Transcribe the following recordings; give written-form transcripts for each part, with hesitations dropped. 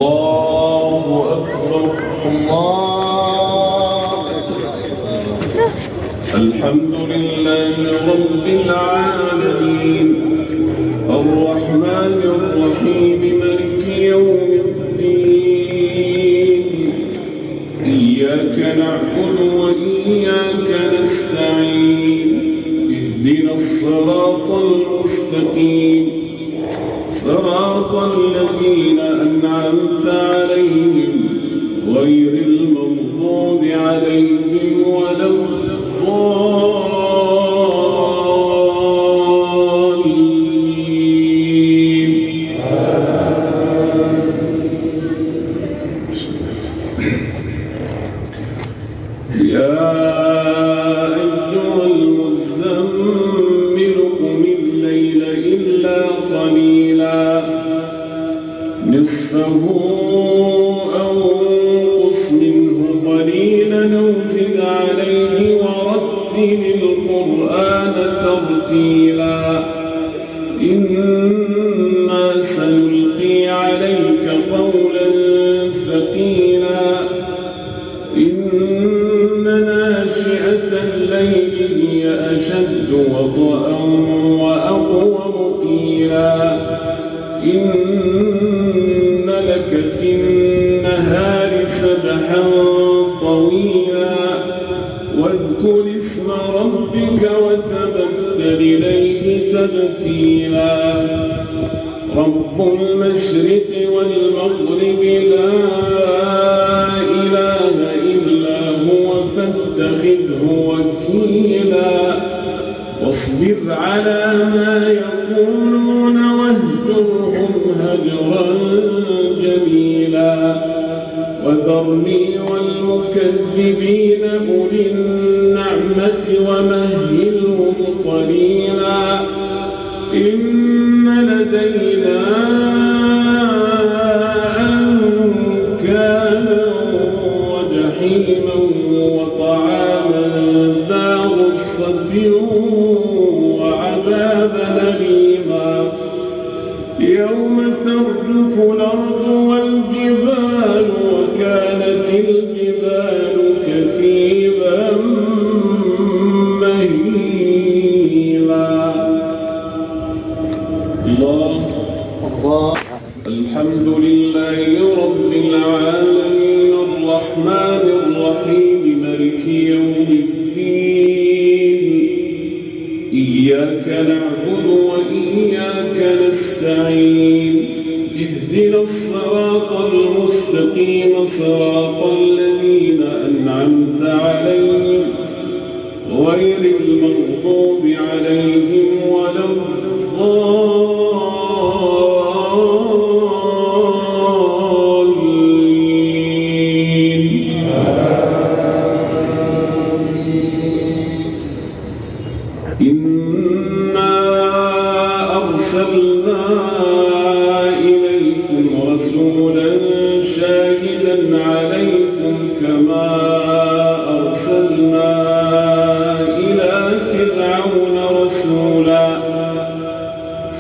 الله أكبر. الله الحمد لله رب العالمين الرحمن الرحيم مالك يوم الدين إياك نعبد وإياك نستعين اهدنا الصراط المستقيم صراط الذين أنعمت عليهم غير المغضوب عليهم ولا الضالين. يا أيها المزمل قم الليل إلا قليلا نصفه أو انقص منه قليلا أو زد عليه ورتل القرآن ترتيلا إنا سنلقي عليك قولا ثقيلا إن ناشئة الليل هي أشد وطئا وأقوم قيلا إن لك في النهار سبحا طويلا واذكر اسم ربك وتبتل إليه تبتيلا رب المشرق والمغرب لا إله إلا هو فاتخذه وكيلا واصبر على ما يقولون واهجرهم هجرا جميلا وذرني والمكذبين أولي النعمة ومهلهم قليلا إن لدينا أنكالا وجحيما وطعاما ذا غصة وعذابا أليما يوم ترجف الأرض والجبال وكانت الجبال كثيبا مهيلا. الله الحمد لله رب العالمين الرحمن الرحيم مالك يوم الدين إياك نعبد وإياك نستعين اهدنا الصراط المستقيم صراط الذين أنعمت عليهم غير المغضوب عليهم ولا الضالين. إنا أرسلنا إليكم رسولا شاهدا عليكم كما أرسلنا إلى فرعون رسولا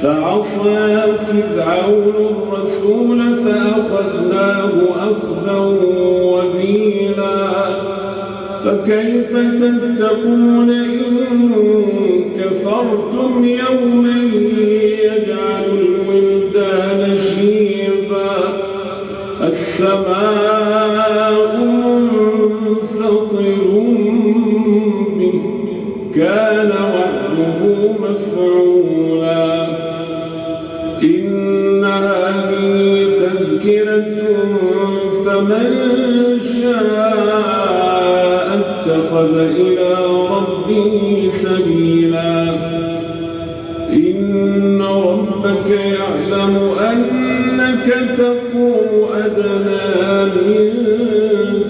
فعصى فرعون الرسول فأخذناه أخذا وبيلا فكيف تتقون إن كفرتم يوما يجعل الولدان شيبا السماء منفطر به كان وعده مفعولا إن هذه تذكرة فمن شاء اتخذ إلى ربه سبيلا إن ربك يعلم أنك تقوم أدنى من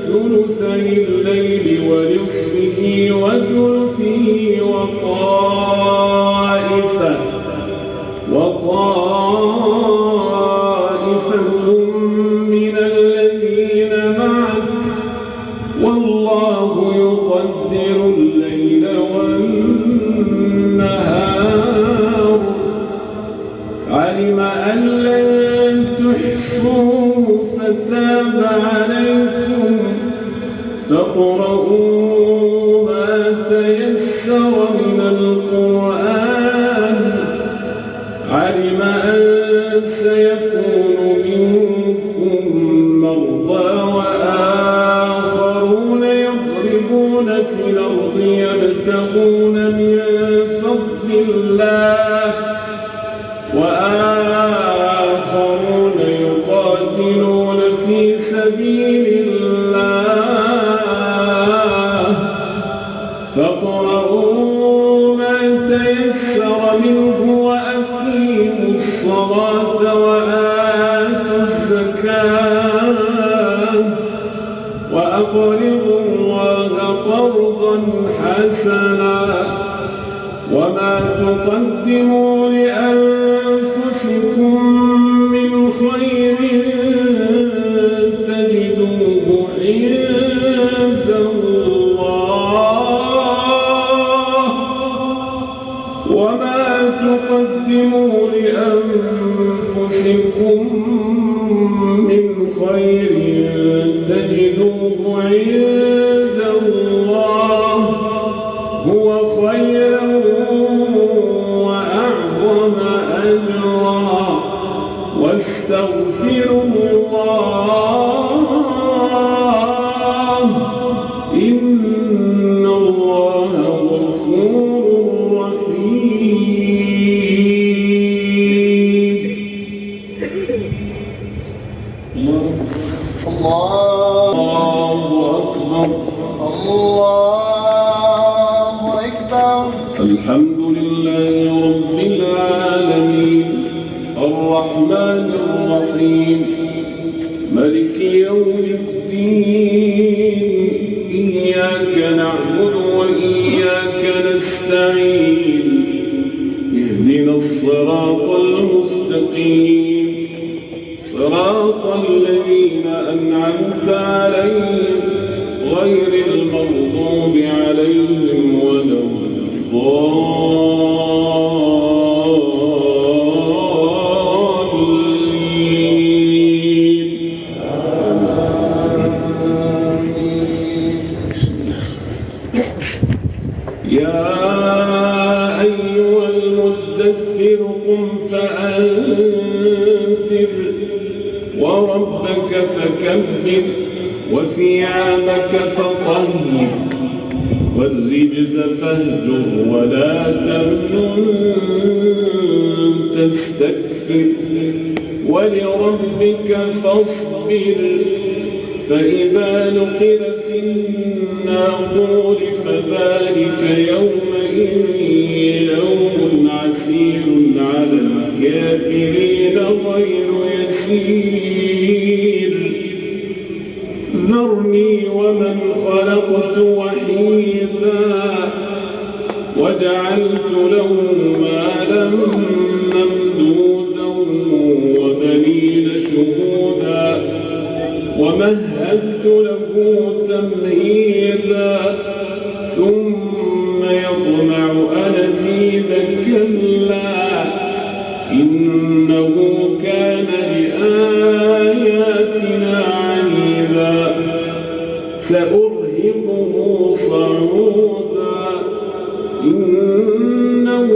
ثلثي الليل ونصفه وثلثه وطائفة من الذين معك والله يقدر الليل والنهار علم أن لن تحصوا فاقرؤوا ما تيسر من القرآن علم أن سيكون منكم مرضى وآخرون يضربون في الأرض يبتغون من فضل الله وآخرون يقاتلون في سبيل الله فاقرؤوا ما تيسر منه وأقيموا الصلاة وآتوا الزكاة وأقرضوا الله قرضا حسنا وما تقدموا لأنفسكم من خير تجدوه عند الله وما تقدموا لأنفسكم من خير تجدوه عند الله هو خيرا وأعظم أجرا واستغفروا الله إن الله غفور رحيم. الله أكبر. الله أكبر. الحمد لله رب العالمين الرحمن الرحيم ملك يوم الدين إياك نعبد وإياك نستعين اهدنا الصراط المستقيم صراط الذين أنعمت عليهم غير المغضوب عليهم ولا الضالين. يا أيها المدثر قم فأنذر وربك فكبر وثيابك فطهر والرجز فاهجر ولا تمنن تستكثر ولربك فاصبر فإذا نقر في الناقور فذلك يومئذ يوم عسير على الكافرين غير يسير ذرني ومن خلقت وحيدا وجعلت له مالا ممدودا وبنين شهودا ومهدت له تمهيدا ثم يطمع أن أزيد كلا إنه كان لآياتنا عنيدا سأرهقه صعودا إنه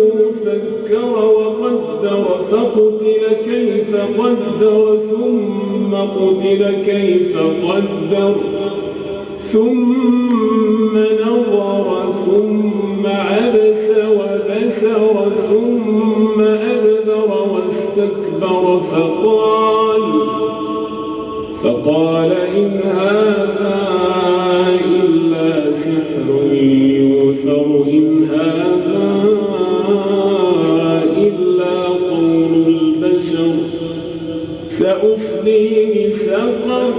فكر وقدر فقتل كيف قدر ثم قتل كيف قدر ثم نظر ثم عبس وبسر ثم أدبر واستكبر فقال إن هذا إلا سحر يؤثر إن هذا إلا قول البشر سأصليه سقر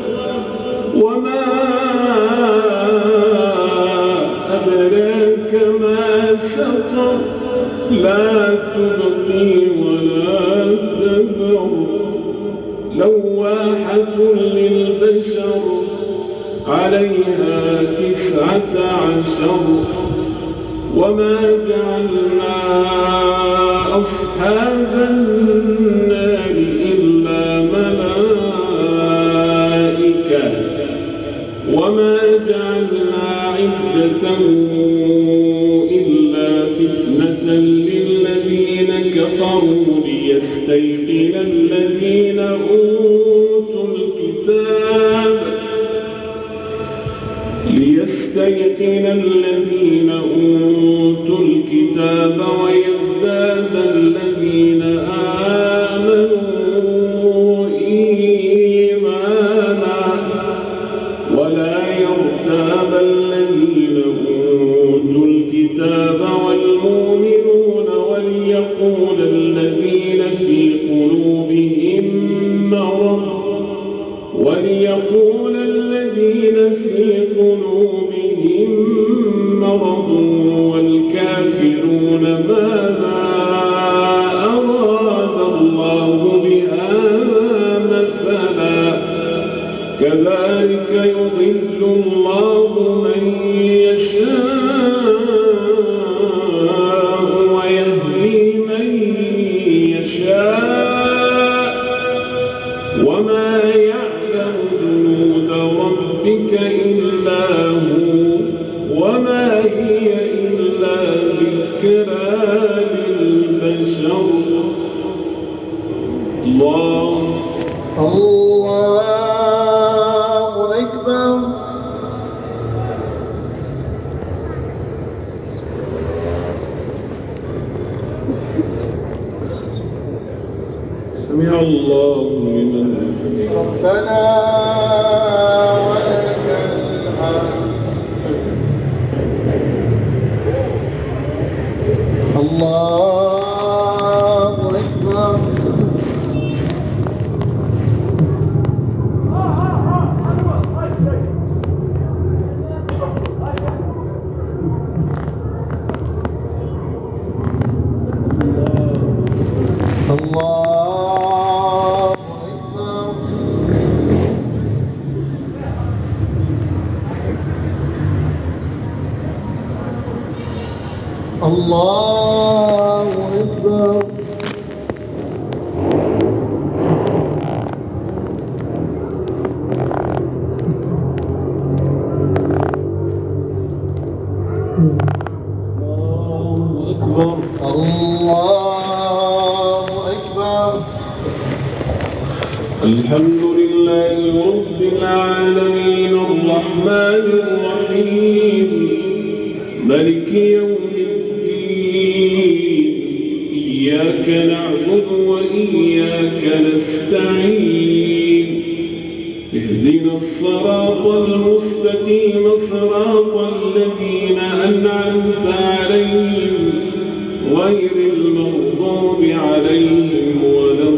وما أدراك ما سقر لا تبقي ولا تذر لواحة للبشر عليها 19 وما جعلنا أصحاب النار إلا ملائكة وما جعلنا عدته إلا فتنة للذين كفروا ليستيقن الذين أوتوا الكتاب ويزداد الذين آمنوا إيمانا ولا يرتاب الذين أوتوا الكتاب والمؤمنون وليقول الذين في قلوبهم مرض والكافرون ماذا أراد الله بهذا مثلا كذلك يضل الله من يشاء ويهدي من يشاء وما يعلم جنود ربك إلا هو وما هي إلا ذكرى للبشر. الله أكبر. سمع الله لمن حمده. ربنا ولك الحمد. الله أكبر. الله أكبر. الله أكبر. الله أكبر. الحمد لله رب العالمين الرحمن الرحيم ملك يوم الدين إياك نعبد وإياك نستعين اهدنا الصراط المستقيم صراط الذين أنعمت عليهم غير المغضوب عليهم ولا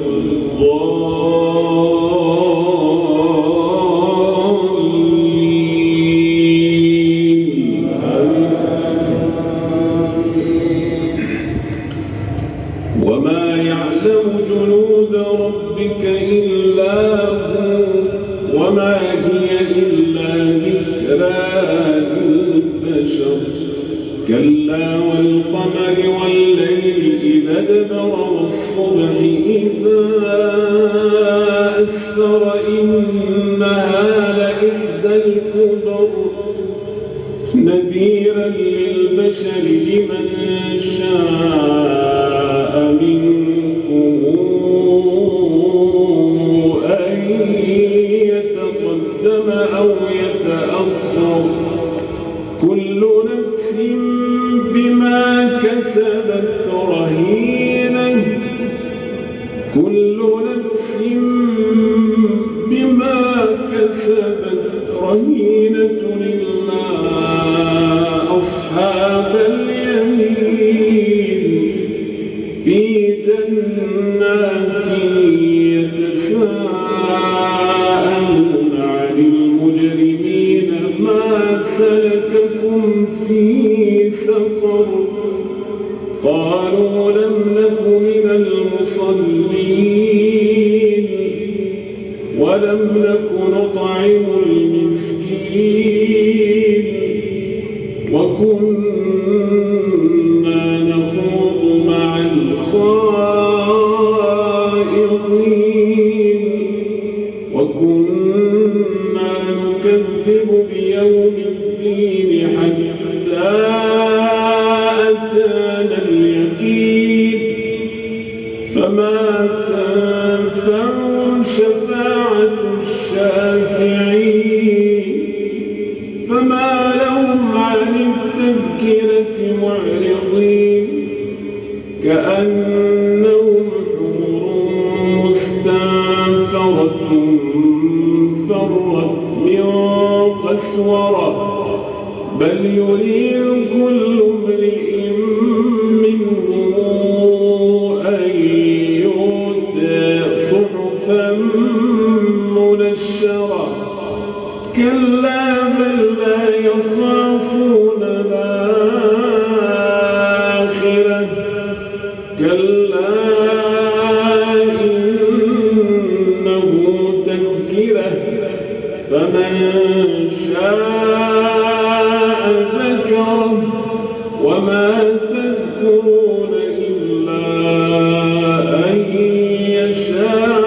الضالين. آمين. وما يعلم جنود ربك إلا هو وما هي إلا ذكرى للبشر. كلا والقمر والليل إذا أدبر والصبح إذا أسفر إنها لإحدى الكبر نذيرا للبشر لمن شاء منكم أن يتقدم أو يتأخر كل نفس بما كسبت رهينة كل نفس بما كسبت رهينة إلا أصحاب اليمين في جنات يتساءلون عن المجرمين ما سلككم في سقر قالوا لم نك من المصلين ولم نك نطعم المسكين وكنا نخوض مع الخائضين وكنا نكذب بيوم الدين الدين حتى أتانا اليقين فما تنفعهم شفاعة الشافعين فما لهم عن التذكرة معرضين كأنهم حمر مستنفرة فرت من قسورة بل يريد كل امرئ منهم أن يؤتى صحفا منشرة كلا بل لا يخافون الآخرة كلا إنه تذكرة فمن شاء ذكره وما تذكرون إلا أن يشاء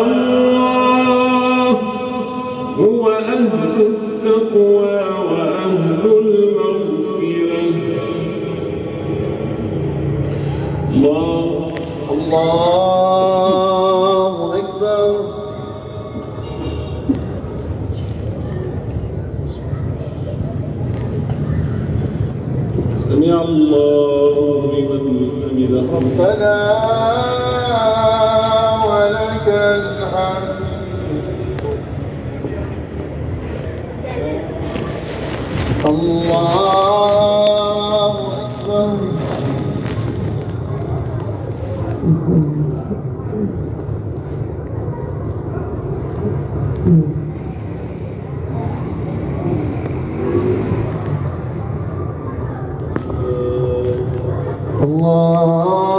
الله هو أهل التقوى وأهل المغفرة الله أكبر. سمع الله لمن حمده ربنا ولك الحمد. الله أكبر.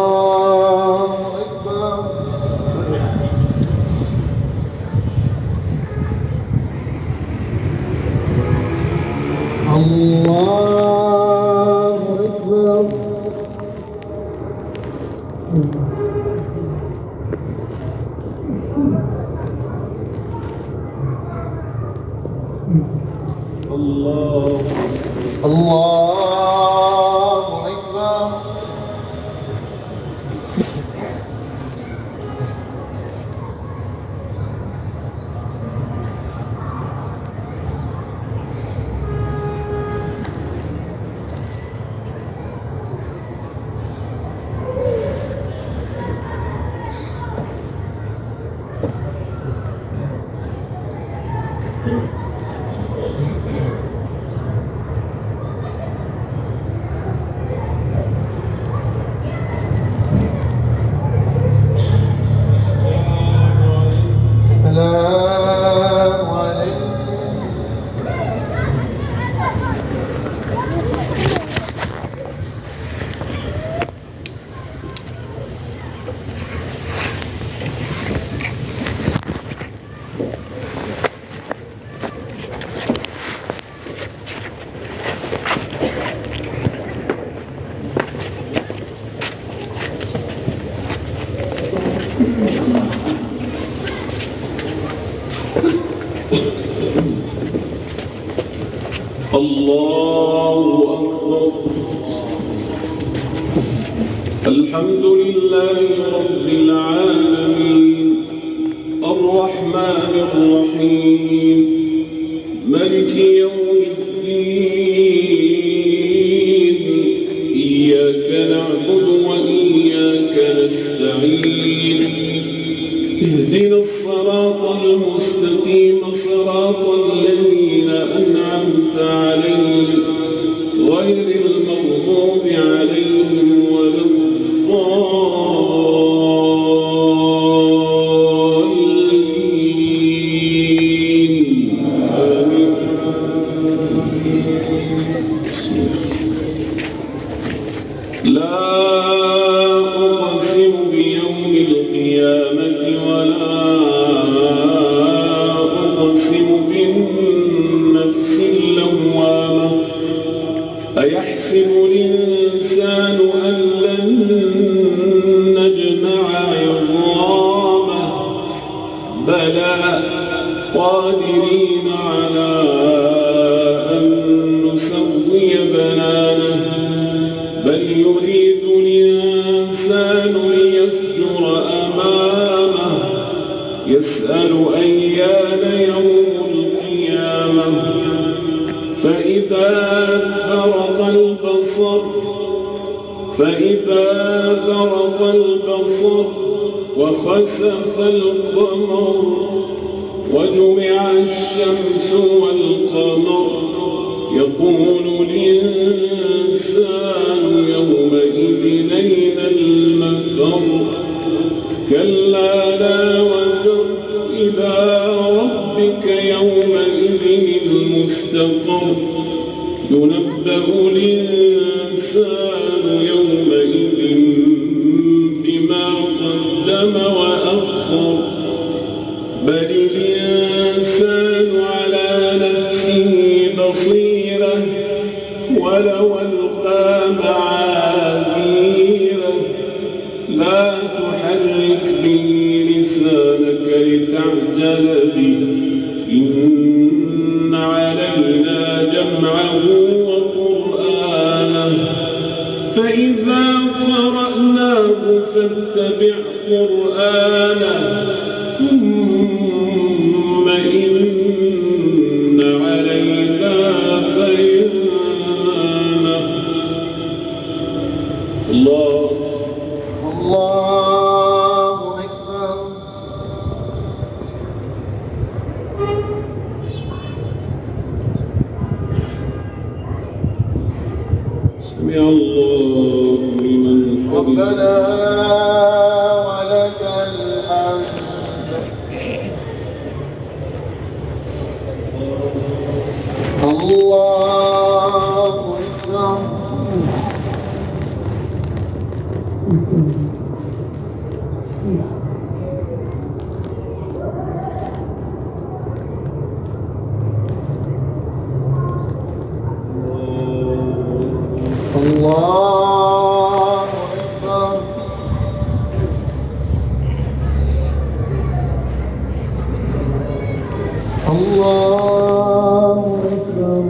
الله أكبر. الله أكبر. الله الله أكبر. السلام عليكم. الله أكبر. الحمد لله رب العالمين الرحمن الرحيم ملك يوم الدين إياك نعبد وإياك نستعين اهدنا الصراط المستقيم صراط الذين أنعمت عليهم غير المغضوب عليهم ولا الضالين آمين. لا أقسم بيوم القيامة ولا أقسم بالنفس اللوامة أيحسب الإنسان أن لن نجمع عظامه بلى قادرين على يسأل أيان يوم القيامة فإذا برق البصر وخسف القمر وجمع الشمس والقمر يقول الإنسان يومئذ أين المفر كلا لا وزر إلى ربك يومئذ المستقر ينبأ الإنسان يومئذ بما قدم وأخر بل الإنسان على نفسه بصيرة ولو ألقى معاذيره لا تحرك به لسانك لتعجل به إن علينا جمعه وقرآنه فإذا قرأناه فاتبع قرآنه ثم إن علينا بيانه الله أكبر. سمع الله لمن ربنا حمده ولك الحمد. الله أكبر. الله أكبر. الله أكبر.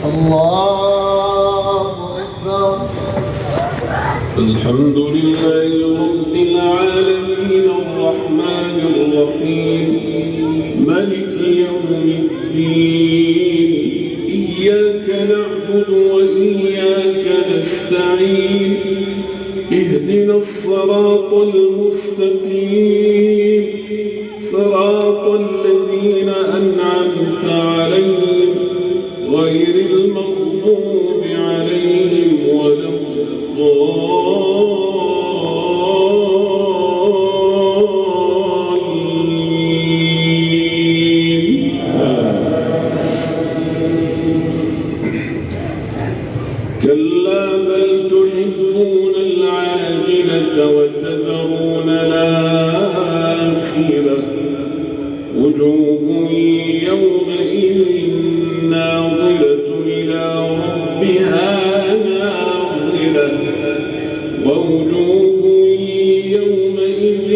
الله أكبر. الحمد لله رب العالمين الرحمن الرحيم مالك يوم الدين إياك نعبد وإياك نستعين اهدنا الصراط المستقيم صراط الذين أنعمت عليهم غير المغضوب عليهم ولا الضالين كلا بل تحبون العاجلة وتذرون الآخرة وجوه يومئذ ناظرة إلى ربها ناظرة ووجوه يومئذ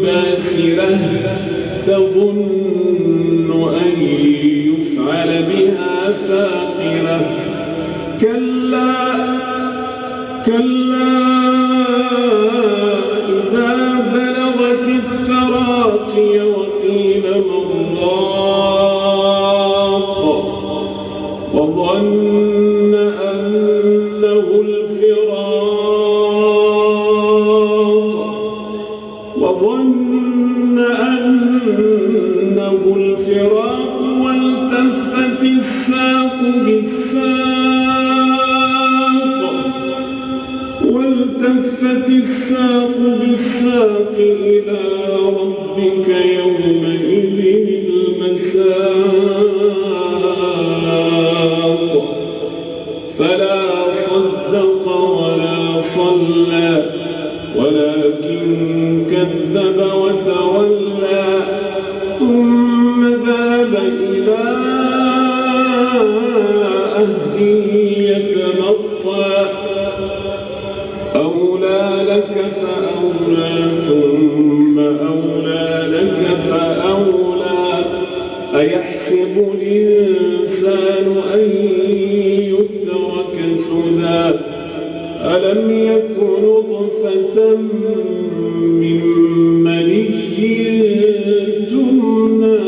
باسرة تظن أن يفعل بها فاقرة كلا إذا بلغت التراقي وقيل من راق وظن أنه الفراق والتفت الساق بالساق إلى ربك يومئذ المساق فلا صدق ولا صلى ولكن كذب وتولى ثم ذهب إلى أهله يتمطى أولى لك فأولى ثم أولى أيحسب الإنسان أن يترك سدى ألم يك نطفة من مني يمنى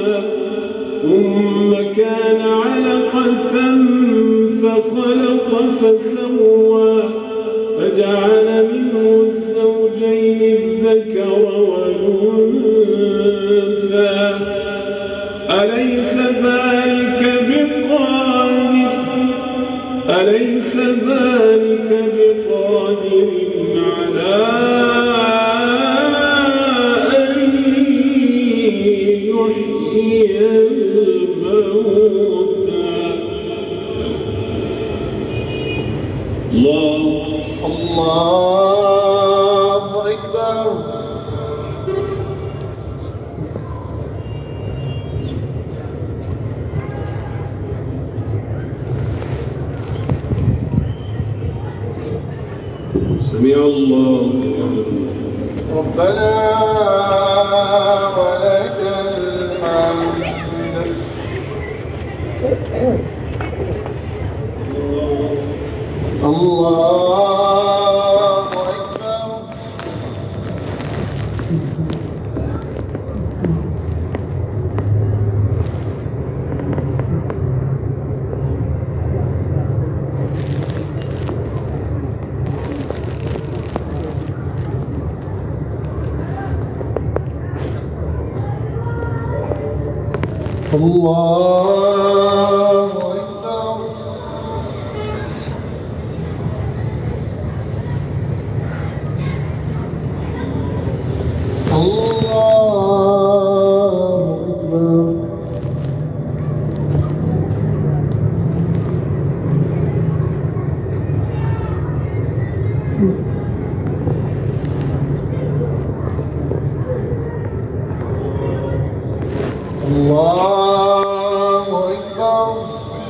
ثم كان علقة فخلق فسوى فجعل منه الزوجين الذكر والأنثى أليس ذلك بقادر على أن يحيي الموتى الله أكبر. سمع الله لمن ربنا ولك الحمد. الله أكبر. الله أكبر. الله أكبر. الله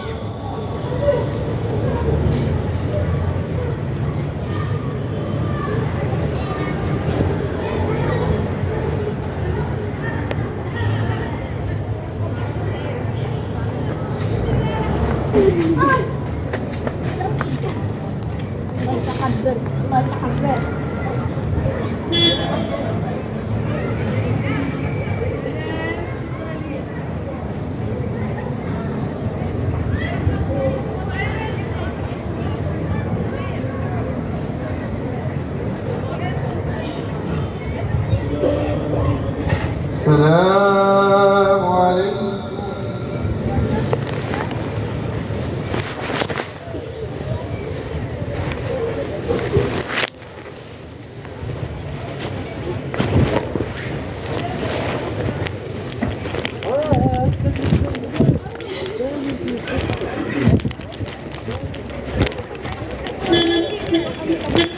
يتحبر. السلام عليكم. Thank you.